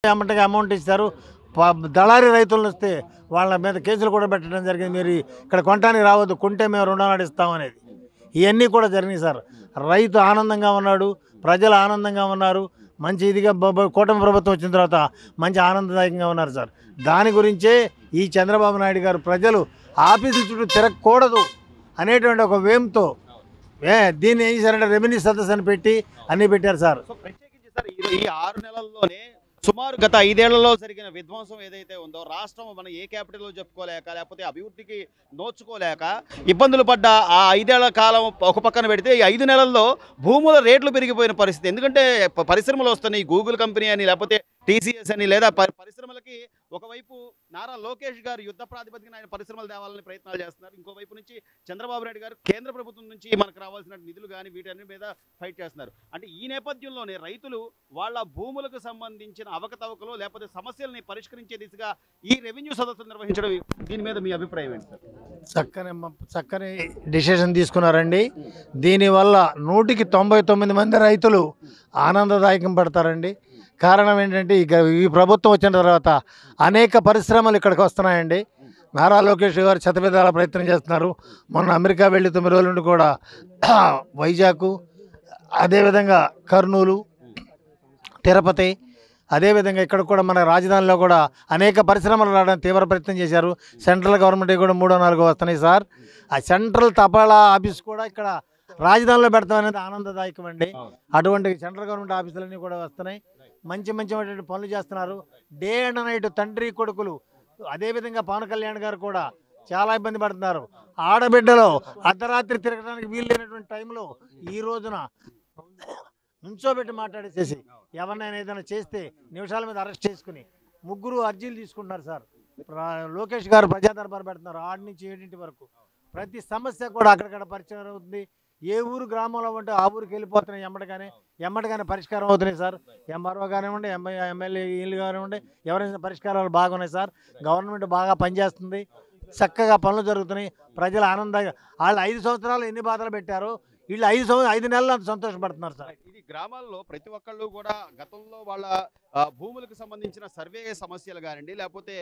అమ్మటకి amount ఇస్తారు. దళారీ రైతులను వస్తే వాళ్ళ మీద కేసులు కూడా పెట్టడం జరిగింది. మీరు ఇక్కడ కొనటానికి రావద్దు, కొంటే మేము రుణాలు ఇస్తామనేది. ఇవన్నీ కూడా జరిగినాయి సార్. రైతు ఆనందంగా ఉన్నాడు, ప్రజలు ఆనందంగా ఉన్నారు. మంచి ఇదిగా కూటమి ప్రభుత్వం వచ్చిన తర్వాత మంచి ఆనందదాయకంగా ఉన్నారు సార్. దాని గురించే ఈ చంద్రబాబు నాయుడు గారు ప్రజలు ఆఫీసుల చుట్టూ తిరగకూడదు అనేటువంటి ఒక వేమ్తో దీన్ని ఏం చేశారంటే రెవెన్యూ సదస్సు అని పెట్టి అన్నీ పెట్టారు సార్. ప్రత్యేకించి సార్ ఈ 6 నెలల్లోనే సుమారు గత 5 ఏళ్లలో జరిగిన విధ్వంసం ఏదైతే ఉందో రాష్ట్రం మనం ఏ క్యాపిటల్లో చెప్పుకోలేక లేకపోతే అభివృద్ధికి నోచుకోలేక ఇబ్బందులు పడ్డ ఆ 5 ఏళ్ల కాలం ఒక పక్కన పెడితే ఈ 5 నెలల్లో భూముల రేట్లు పెరిగిపోయిన పరిస్థితి. ఎందుకంటే పరిశ్రమలు వస్తున్నాయి, గూగుల్ కంపెనీ అని లేకపోతే టీసీఎస్ అని లేదా పరిశ్రమలకి ఒకవైపు నారా లోకేష్ గారు యుద్ధ ప్రాతిపదికన ఆయన పరిశ్రమలు తేవాలని ప్రయత్నాలు చేస్తున్నారు. ఇంకోవైపు నుంచి చంద్రబాబు నాయుడు గారు కేంద్ర ప్రభుత్వం నుంచి మనకు రావాల్సిన నిధులు కానీ వీటన్ని మీద ఫైట్ చేస్తున్నారు. అంటే ఈ నేపథ్యంలోనే రైతులు వాళ్ళ భూములకు సంబంధించిన అవకతవకలు లేకపోతే సమస్యల్ని పరిష్కరించే దిశగా ఈ రెవెన్యూ సదస్సులు నిర్వహించడం, దీని మీద మీ అభిప్రాయం ఏంటి సార్? చక్కని డిసిషన్ తీసుకున్నారండి. దీనివల్ల 100కి 99 మంది రైతులు ఆనందదాయకం పడతారండి. కారణం ఏంటంటే ఈ ప్రభుత్వం వచ్చిన తర్వాత అనేక పరిశ్రమలు ఇక్కడికి వస్తున్నాయండి. నారా లోకేష్ గారు శతవిధాల ప్రయత్నం చేస్తున్నారు. మొన్న అమెరికా వెళ్ళి 9 రోజుల నుండి కూడా వైజాగ్, అదేవిధంగా కర్నూలు, తిరుపతి, అదేవిధంగా ఇక్కడ కూడా మన రాజధానిలో కూడా అనేక పరిశ్రమలు రావడానికి తీవ్ర ప్రయత్నం చేశారు. సెంట్రల్ గవర్నమెంట్ కూడా 3-4 వస్తున్నాయి సార్. ఆ సెంట్రల్ తపాలా ఆఫీస్ కూడా ఇక్కడ రాజధానిలో పెడతాం అనేది ఆనందదాయకం అండి. అటువంటి సెంట్రల్ గవర్నమెంట్ ఆఫీసులన్నీ కూడా వస్తున్నాయి. మంచి పనులు చేస్తున్నారు. డే అండ్ నైట్ తండ్రి కొడుకులు. అదేవిధంగా పవన్ కళ్యాణ్ గారు కూడా చాలా ఇబ్బంది పడుతున్నారు. ఆడబిడ్డలో అర్ధరాత్రి తిరగడానికి వీలు లేనటువంటి టైంలో ఈ రోజున నుంచోబెట్టి మాట్లాడేసేసి ఎవరినైనా ఏదైనా చేస్తే నిమిషాల మీద అరెస్ట్ చేసుకుని 3 అర్జీలు తీసుకుంటున్నారు సార్. లోకేష్ గారు ప్రజా దర్బార్ పెడుతున్నారు 6 నుంచి 7 వరకు. ప్రతి సమస్య కూడా అక్కడిక్కడ పరిష్కారం అవుతుంది. ఏ ఊరు గ్రామంలో ఉంటే ఆ ఊరికి వెళ్ళిపోతున్నాయి, ఎమ్మటగానే పరిష్కారం అవుతున్నాయి సార్. ఎంఆర్ఓ కానివ్వండి, ఎమ్మెల్యే వీళ్ళు కానివ్వండి, ఎవరైనా పరిష్కారాలు బాగున్నాయి సార్. గవర్నమెంట్ బాగా పనిచేస్తుంది, చక్కగా పనులు జరుగుతున్నాయి. ప్రజలు ఆనందంగా వాళ్ళు 5 సంవత్సరాలు ఎన్ని బాధలు పెట్టారో వీళ్ళు 5 నెలలు అంత సంతోషపడుతున్నారు సార్. ఇది గ్రామాల్లో ప్రతి ఒక్కళ్ళు కూడా గతంలో వాళ్ళ భూములకు సంబంధించిన సర్వే సమస్యలు కానివ్వండి లేకపోతే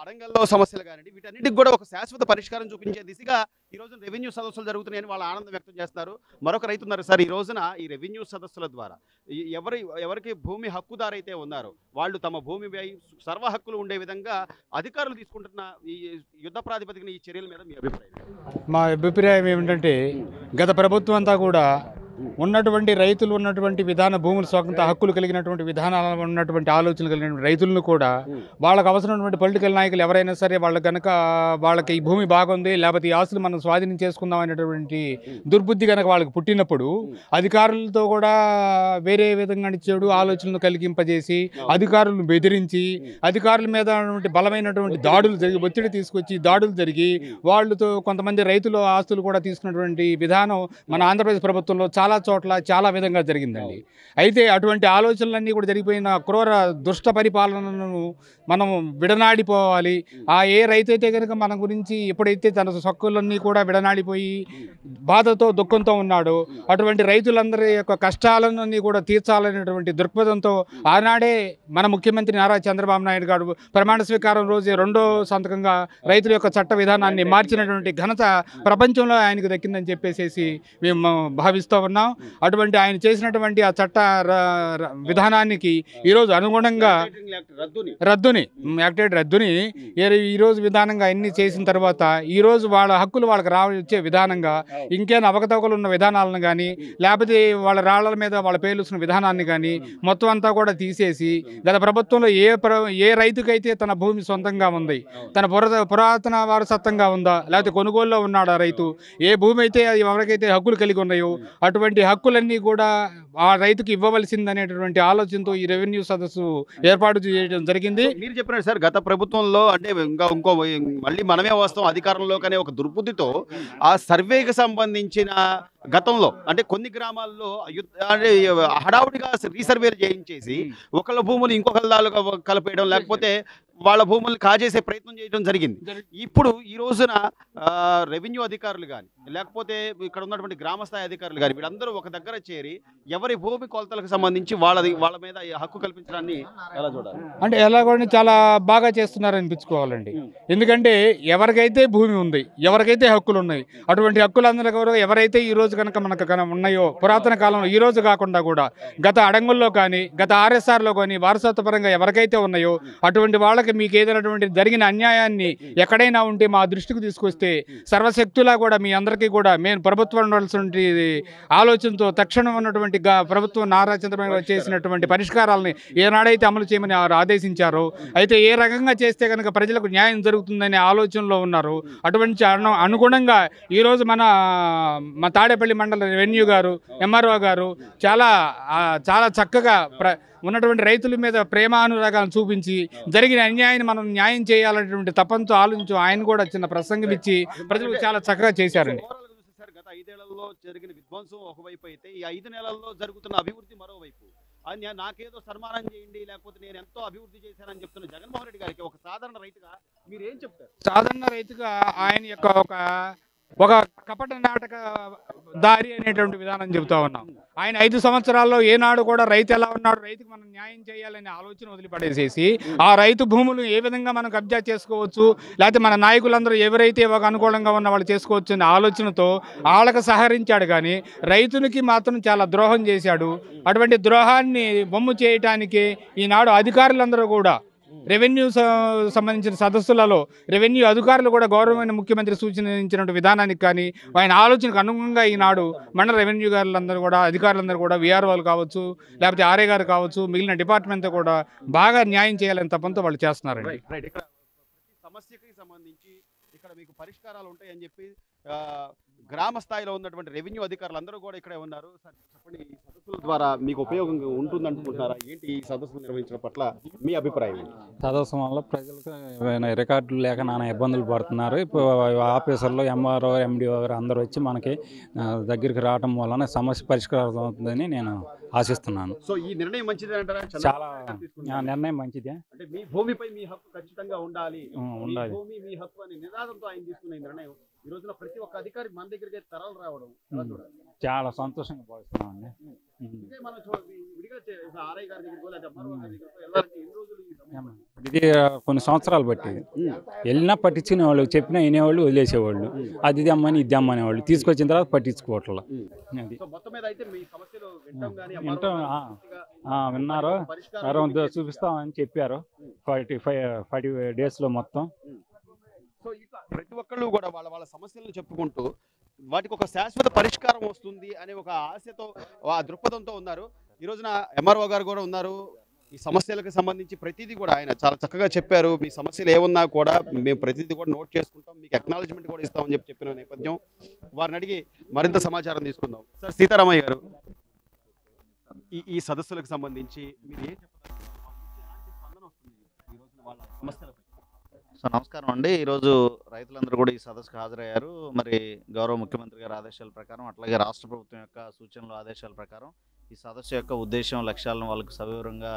అడంగల్లో సమస్యలు కానివ్వండి వీటన్నిటికి కూడా ఒక శాశ్వత పరిష్కారం చూపించే దిశగా ఈ రోజున రెవెన్యూ సదస్సులు జరుగుతున్నాయని వాళ్ళ ఆనందం వ్యక్తం చేస్తున్నారు. మరొక రైతు ఉన్నారు సార్. ఈ రోజున ఈ రెవెన్యూ సదస్సుల ద్వారా ఎవరికి భూమి హక్కుదారైతే ఉన్నారో వాళ్ళు తమ భూమిపై సర్వ హక్కులు ఉండే విధంగా అధికారులు తీసుకుంటున్న ఈ యుద్ధ ప్రాతిపదికన ఈ చర్యల మీద మీ అభిప్రాయం? మా అభిప్రాయం ఏమిటంటే గత ప్రభుత్వం అంతా కూడా ఉన్నటువంటి రైతులు ఉన్నటువంటి భూముల స్వతంత్ర హక్కులు కలిగినటువంటి విధానాలు ఉన్నటువంటి ఆలోచనలు కలిగినటువంటి రైతులను కూడా వాళ్ళకి అవసరమైనటువంటి పొలిటికల్ నాయకులు ఎవరైనా సరే వాళ్ళకి ఈ భూమి బాగుంది లేకపోతే ఈ ఆస్తులు మనం స్వాధీనం చేసుకుందాం అనేటువంటి దుర్బుద్ధి కనుక వాళ్ళకి పుట్టినప్పుడు అధికారులతో కూడా వేరే విధంగా చెడు ఆలోచనలు కలిగింపజేసి అధికారులను బెదిరించి అధికారుల మీద బలమైనటువంటి ఒత్తిడి తీసుకొచ్చి దాడులు జరిగి వాళ్ళతో కొంతమంది రైతుల ఆస్తులు కూడా తీసుకున్నటువంటి విధానం మన ఆంధ్రప్రదేశ్ ప్రభుత్వంలో చాలా చోట్ల చాలా విధంగా జరిగిందండి. అయితే అటువంటి ఆలోచనలన్నీ కూడా జరిగిపోయిన క్రూర దుష్ట పరిపాలనను మనం విడనాడిపోవాలి. ఏ రైతు అయితే కనుక మన గురించి ఎప్పుడైతే తన హక్కులన్నీ కూడా విడనాడిపోయి బాధతో దుఃఖంతో ఉన్నాడో అటువంటి రైతులందరి యొక్క కష్టాలన్నీ కూడా తీర్చాలనేటువంటి దృక్పథంతో ఆనాడే మన ముఖ్యమంత్రి నారా చంద్రబాబు నాయుడు గారు ప్రమాణ స్వీకారం రోజే 2వ సంతకంగా రైతుల యొక్క చట్ట విధానాన్ని మార్చినటువంటి ఘనత ప్రపంచంలో ఆయనకు దక్కిందని చెప్పేసి మేము భావిస్తూ ఉన్నాం. అటువంటి ఆయన చేసినటువంటి ఆ చట్ట విధానానికి ఈరోజు అనుగుణంగా రద్దుని ఈరోజు విధానంగా అన్ని చేసిన తర్వాత ఈరోజు వాళ్ళ హక్కులు వాళ్ళకి వచ్చే విధానంగా ఇంకేమైనా అవకతవకలు ఉన్న విధానాలను కానీ లేకపోతే వాళ్ళ రాళ్ల మీద వాళ్ళ పేర్లుసిన విధానాన్ని కానీ మొత్తం అంతా కూడా తీసేసి గత ప్రభుత్వంలో ఏ రైతుకైతే తన భూమి సొంతంగా ఉంది, తన పురాతన వారసత్వంగా ఉందా లేకపోతే కొనుగోలులో ఉన్నాడా రైతు, ఏ భూమి అయితే ఎవరికైతే హక్కులు కలిగి ఉన్నాయో అటువంటి హక్కులన్నీ కూడా ఆ రైతుకి ఇవ్వవలసిందనేటువంటి ఆలోచనతో ఈ రెవెన్యూ సదస్సు ఏర్పాటు చేయడం జరిగింది. మీరు చెప్పినట్టు సార్ గత ప్రభుత్వంలో అంటే ఇంకో మళ్ళీ మనమే వస్తాం అధికారంలోకనే ఒక దుర్బుద్ధితో ఆ సర్వేకి సంబంధించిన గతంలో అంటే కొన్ని గ్రామాల్లో అంటే హడావుడిగా రీసర్వేలు చేయించేసి ఒకళ్ళ భూములు ఇంకొకళ్ళ కలిపేయడం లేకపోతే వాళ్ళ భూములు కాజేసే ప్రయత్నం చేయడం జరిగింది. ఇప్పుడు ఈ రోజున రెవెన్యూ అధికారులు కానీ లేకపోతే ఇక్కడ ఉన్నటువంటి గ్రామస్థాయి అధికారులు కానీ వీళ్ళందరూ ఒక దగ్గర చేరి ఎవరి భూమి కొలతలకు సంబంధించి వాళ్ళ మీద ఈ హక్కు కల్పించడాన్ని ఎలా చూడాలి? అంటే ఎలాగోని చాలా బాగా చేస్తున్నారు అనిపించుకోవాలండి. ఎందుకంటే ఎవరికైతే భూమి ఉంది, ఎవరికైతే హక్కులు ఉన్నాయి, అటువంటి హక్కులందరూ ఎవరైతే ఈ రోజు కనుక మనకు ఉన్నాయో పురాతన కాలంలో, ఈ రోజు కాకుండా కూడా గత అడంగుల్లో కానీ గత ఆర్ఎస్ఆర్లో కానీ వారసత్వపరంగా ఎవరికైతే ఉన్నాయో అటువంటి వాళ్ళకి మీకు ఏదైనటువంటి జరిగిన అన్యాయాన్ని ఎక్కడైనా ఉంటే మా దృష్టికి తీసుకొస్తే సర్వశక్తులా కూడా మీ అందరికీ కూడా మేము ప్రభుత్వం ఉండాల్సినటువంటి ఆలోచనతో తక్షణం ఉన్నటువంటి ప్రభుత్వం నారా చంద్రబాబు నాయుడు చేసినటువంటి పరిష్కారాలని ఏనాడైతే అమలు చేయమని ఆదేశించారో, అయితే ఏ రకంగా చేస్తే కనుక ప్రజలకు న్యాయం జరుగుతుందనే ఆలోచనలో ఉన్నారు. అటువంటి అనుగుణంగా ఈరోజు మన తాడేపల్లి మండల రెవెన్యూ గారు, ఎంఆర్ఓ గారు చాలా చక్కగా ఉన్నటువంటి రైతుల మీద ప్రేమానురాగాలను చూపించి జరిగిన అన్యాయాన్ని మనం న్యాయం చేయాలనేటువంటి తపంతో ఆలోచించి ఆయన కూడా చిన్న ప్రసంగం ఇచ్చి ప్రజలకు చాలా చక్కగా చేశారండి. గత 5 ఏళ్లలో జరిగిన విధ్వంసం ఒకవైపు అయితే ఈ 5 నెలల్లో జరుగుతున్న అభివృద్ధి మరోవైపు. నాకేదో సన్మానం చేయండి లేకపోతే నేను ఎంతో అభివృద్ధి చేశానని చెప్తున్న జగన్మోహన్ రెడ్డి గారికి ఒక సాధారణ రైతుగా మీరు ఏం చెప్తారు? సాధారణ రైతుగా ఆయన యొక్క ఒక కపట నాటక దారి అనేటువంటి విధానం చెబుతా ఉన్నాం. ఆయన 5 సంవత్సరాల్లో ఏనాడు కూడా రైతు ఎలా ఉన్నాడు, రైతుకు మనం న్యాయం చేయాలనే ఆలోచన వదిలిపడేసేసి ఆ రైతు భూములు ఏ విధంగా మనం కబ్జా చేసుకోవచ్చు, లేకపోతే మన నాయకులందరూ ఎవరైతే ఒక అనుకూలంగా ఉన్న వాళ్ళు చేసుకోవచ్చు అనే ఆలోచనతో వాళ్ళకు సహకరించాడు. కానీ రైతునికి మాత్రం చాలా ద్రోహం చేశాడు. అటువంటి ద్రోహాన్ని బొమ్ము చేయటానికి ఈనాడు అధికారులందరూ కూడా రెవెన్యూ సంబంధించిన సదస్సులలో రెవెన్యూ అధికారులు కూడా గౌరవమైన ముఖ్యమంత్రి సూచించిన విధానానికి కానీ ఆయన ఆలోచనకు అనుగుణంగా ఈనాడు మండల రెవెన్యూ గారులందరూ కూడా అధికారులందరూ కూడా విఆర్ఓలు కావచ్చు, లేకపోతే ఆర్ఏ గారు కావచ్చు, మిగిలిన డిపార్ట్మెంట్ కూడా బాగా న్యాయం చేయాలని తప్పంతో వాళ్ళు చేస్తున్నారండి. ఇక్కడ సమస్యకి సంబంధించి ఇక్కడ మీకు పరిష్కారాలు ఉంటాయని చెప్పి గ్రామ స్థాయిలో ఉన్నటువంటి రెవెన్యూ అధికారులు అందరూ కూడా ఇక్కడే ఉన్నారు. చెప్పండి, ఈ సదస్సుల ద్వారా మీకు ఉపయోగం ఉంటుందనుకుంటున్నారా? ఏంటి ఈ సదస్సులు నిర్వహించడం పట్ల మీ అభిప్రాయం? సదస్సు వల్ల ప్రజలకు రికార్డులు లేక నానా ఇబ్బందులు పడుతున్నారు. ఇప్పుడు ఆఫీసర్లు, ఎంఆర్ఓ, ఎండిఓ గారు అందరూ వచ్చి మనకి దగ్గరికి రావడం వలన సమస్య పరిష్కారం అవుతుందని నేను ఆశిస్తున్నాను. సో ఈ నిర్ణయం మంచిదే అంటారా? చాలా నిర్ణయం మంచిదే. అంటే మీ భూమిపై మీ హక్కు ఖచ్చితంగా ఉండాలి, భూమి మీ హక్కు అనే నినాదంతో ఆయన తీసుకున్న నిర్ణయం ఈ రోజున ప్రతి ఒక్క అధికారి మన దగ్గరికి తరలి రావడం చాలా సంతోషంగా భావిస్తున్నామండి. ఇది కొన్ని సంవత్సరాలు పట్టేది. వెళ్ళినా పట్టించుకునే వాళ్ళు, చెప్పినా వినేవాళ్ళు, వదిలేసేవాళ్ళు. అది ఇది అమ్మని ఇది అమ్మనేవాళ్ళు. తీసుకొచ్చిన తర్వాత పట్టించుకోవట్ల. విన్నారు, చూపిస్తామని చెప్పారు. 45 డేస్లో మొత్తం. సో ఇట్లా ప్రతి ఒక్కళ్ళు కూడా వాళ్ళ సమస్యలను చెప్పుకుంటూ వాటికి ఒక శాశ్వత పరిష్కారం వస్తుంది అనే ఒక ఆశతో, ఆ దృక్పథంతో ఉన్నారు. ఈ రోజున ఎంఆర్ఓ గారు కూడా ఉన్నారు. ఈ సమస్యలకు సంబంధించి ప్రతిదీ కూడా ఆయన చాలా చక్కగా చెప్పారు. మీ సమస్యలు ఏమున్నా కూడా మేము ప్రతిదీ కూడా నోట్ చేసుకుంటాం, మీకు అక్నాలజ్మెంట్ కూడా ఇస్తామని చెప్పిన నేపథ్యం వారిని అడిగి మరింత సమాచారం తీసుకుందాం. సార్ సీతారామయ్య గారు, ఈ సదస్సులకు సంబంధించి మీరు ఏం చెప్తారు? సో నమస్కారం అండి. ఈరోజు రైతులందరూ కూడా ఈ సదస్సుకు హాజరయ్యారు. మరి గౌరవ ముఖ్యమంత్రి గారి ఆదేశాల ప్రకారం, అట్లాగే రాష్ట్ర ప్రభుత్వం యొక్క సూచనలు, ఆదేశాల ప్రకారం ఈ సదస్సు యొక్క ఉద్దేశం, లక్ష్యాలను వాళ్ళకు సవివరంగా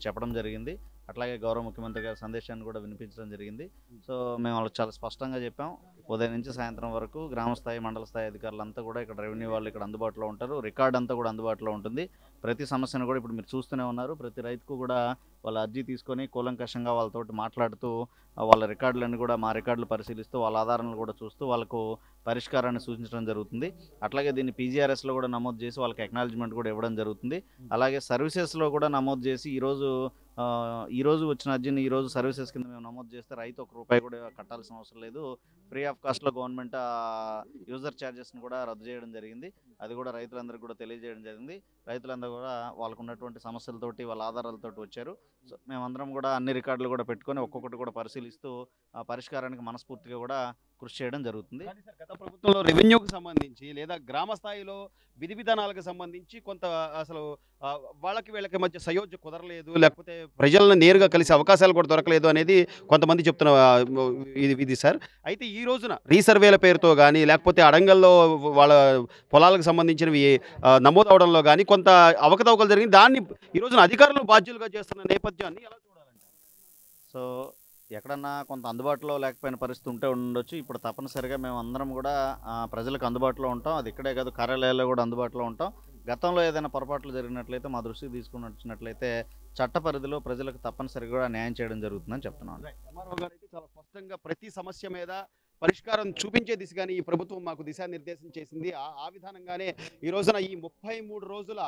చెప్పడం జరిగింది. అట్లాగే గౌరవ ముఖ్యమంత్రి గారి సందేశాన్ని కూడా వినిపించడం జరిగింది. సో మేము వాళ్ళకి చాలా స్పష్టంగా చెప్పాం. ఉదయం నుంచి సాయంత్రం వరకు గ్రామ స్థాయి, మండల స్థాయి అధికారులంతా కూడా ఇక్కడ రెవెన్యూ వాళ్ళు ఇక్కడ అందుబాటులో ఉంటారు. రికార్డ్ అంతా కూడా అందుబాటులో ఉంటుంది. ప్రతి సమస్యను కూడా ఇప్పుడు మీరు చూస్తూనే ఉన్నారు. ప్రతి రైతుకు కూడా వాళ్ళ అర్జీ తీసుకొని కూలంకషంగా వాళ్ళతోటి మాట్లాడుతూ, వాళ్ళ రికార్డులన్నీ కూడా మా రికార్డులు పరిశీలిస్తూ, వాళ్ళ ఆధారాలను కూడా చూస్తూ వాళ్ళకు పరిష్కారాన్ని సూచించడం జరుగుతుంది. అట్లాగే దీన్ని పీజీఆర్ఎస్లో కూడా నమోదు చేసి వాళ్ళకి అక్నాలజ్మెంట్ కూడా ఇవ్వడం జరుగుతుంది. అలాగే సర్వీసెస్లో కూడా నమోదు చేసి ఈరోజు వచ్చిన అర్జీని ఈరోజు సర్వీసెస్ కింద మేము నమోదు చేస్తే రైతు ₹1 కూడా కట్టాల్సిన అవసరం లేదు. ఫ్రీ ఆఫ్ కాస్ట్లో గవర్నమెంట్ యూజర్ ఛార్జెస్ని కూడా రద్దు చేయడం జరిగింది. అది కూడా రైతులందరికీ కూడా తెలియజేయడం జరిగింది. రైతులందరూ కూడా వాళ్ళకు ఉన్నటువంటి సమస్యలతోటి, వాళ్ళ ఆధారాలతోటి వచ్చారు. సో మేమందరం కూడా అన్ని రికార్డులు కూడా పెట్టుకొని ఒక్కొక్కటి కూడా పరిశీలిస్తూ ఆ పరిష్కారానికి మనస్ఫూర్తిగా కూడా కృషి చేయడం జరుగుతుంది. గత ప్రభుత్వంలో రెవెన్యూకి సంబంధించి లేదా గ్రామ స్థాయిలో విధి విధానాలకు సంబంధించి కొంత అసలు వీళ్ళకి మధ్య సయోధ్య కుదరలేదు, లేకపోతే ప్రజలను నేరుగా కలిసే అవకాశాలు కూడా దొరకలేదు అనేది కొంతమంది చెప్తున్న ఇది సార్. అయితే ఈ రోజున రీసర్వేల పేరుతో కానీ, లేకపోతే అడంగల్లో వాళ్ళ పొలాలకు సంబంధించినవి నమోదు అవడంలో కానీ కొంత అవకతవకలు జరిగింది. దాన్ని ఈ రోజున అధికారులు బాధ్యులుగా చేస్తున్న నేపథ్యాన్ని ఎలా చూడాలంటే? సో ఎక్కడన్నా కొంత అందుబాటులో లేకపోయిన పరిస్థితి ఉంటే ఉండొచ్చు. ఇప్పుడు తప్పనిసరిగా మేము అందరం కూడా ప్రజలకు అందుబాటులో ఉంటాం. అది ఇక్కడే కాదు, కార్యాలయాల్లో కూడా అందుబాటులో ఉంటాం. గతంలో ఏదైనా పొరపాట్లు జరిగినట్లయితే మా దృష్టికి తీసుకుని వచ్చినట్లయితే చట్ట పరిధిలో ప్రజలకు తప్పనిసరిగా కూడా న్యాయం చేయడం జరుగుతుందని చెప్తున్నాను. ఎంఆర్ఓ గారు అయితే చాలా స్పష్టంగా ప్రతి సమస్య మీద పరిష్కారం చూపించే దిశగానే ఈ ప్రభుత్వం మాకు దిశానిర్దేశం చేసింది. ఆ విధానంగానే ఈ రోజున ఈ 33 రోజుల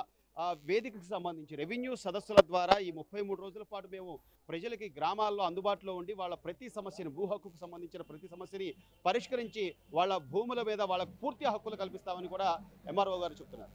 వేదికకు సంబంధించి రెవెన్యూ సదస్సుల ద్వారా ఈ 33 రోజుల పాటు మేము ప్రజలకి గ్రామాల్లో అందుబాటులో ఉండి వాళ్ళ ప్రతి సమస్యని, భూ హక్కుకు సంబంధించిన ప్రతి సమస్యని పరిష్కరించి వాళ్ళ భూముల మీద వాళ్ళ పూర్తి హక్కులు కల్పిస్తామని కూడా ఎంఆర్ఓ గారు చెప్తున్నారు.